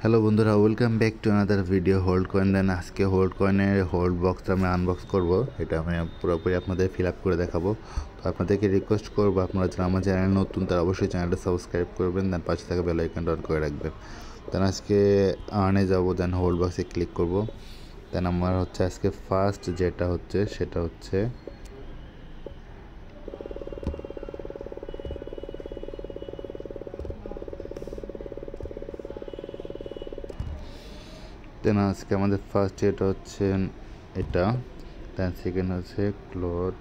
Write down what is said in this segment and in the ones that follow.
Hello বন্ধুরা, welcome back to another video hold coin. Then আজকে hold কয়েনের hold বক্সটা আমি আনবক্স করব। এটা আমি পুরোপুরি আপনাদের ফিল আপ করে দেখাবো। তো আপনাদেরকে রিকোয়েস্ট করবো, আপনারা যারা আমার চ্যানেল নতুন তারা অবশ্যই চ্যানেলটা সাবস্ক্রাইব করবেন, দেন পাশে থাকা বেল আইকনটা অন করে রাখবেন। দেন আজকে আর্নে যাবো, দেন হোল্ড বক্সে ক্লিক করব। দেন আমার হচ্ছে আজকে ফার্স্ট যেটা হচ্ছে সেটা হচ্ছে দেন আজকে আমাদের ফার্স্ট এটা হচ্ছে এটা। দেন সেকেন্ড হচ্ছে ক্লোথ,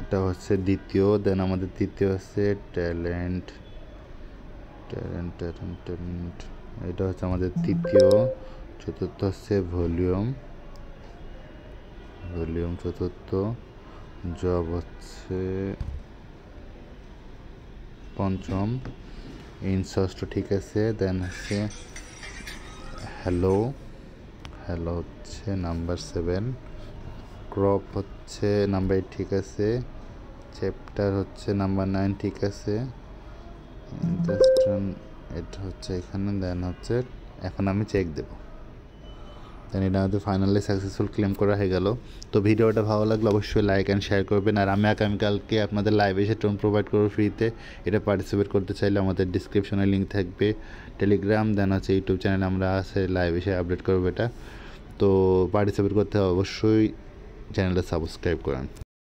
এটা হচ্ছে দ্বিতীয়। দেন আমাদের তৃতীয় হচ্ছে ট্যালেন্ট ট্যালেন্ট ট্যালেন্ট ট্যালেন্ট এটা হচ্ছে আমাদের তৃতীয়। চতুর্থ হচ্ছে ভলিউম ভলিউম চতুর্থ। জব হচ্ছে পঞ্চম। ইন ষষ্ঠ, ঠিক আছে। দেন হচ্ছে হ্যালো হ্যালো হচ্ছে নাম্বার 7। ক্রপ হচ্ছে নাম্বার 8, ঠিক আছে। চ্যাপ্টার হচ্ছে নাম্বার 9, ঠিক আছে। এটা হচ্ছে এখানে। দেন হচ্ছে এখন আমি চেক দেবো। দেন এটা আমাদের ফাইনালি সাকসেসফুল ক্লেম করা হয়ে গেল। তো ভিডিওটা ভালো লাগলে অবশ্যই লাইক অ্যান্ড শেয়ার করবেন। আর আমি আগামীকালকে আপনাদের লাইভে এসে টোন প্রোভাইড করবো ফ্রিতে। এটা পার্টিসিপেট করতে চাইলে আমাদের ডিসক্রিপশনে লিঙ্ক থাকবে, টেলিগ্রাম। দেন হচ্ছে ইউটিউব চ্যানেলে আমরা আছে লাইভ এসে আপডেট করবো এটা। তো পার্টিসিপেট করতে অবশ্যই চ্যানেলটা সাবস্ক্রাইব করেন।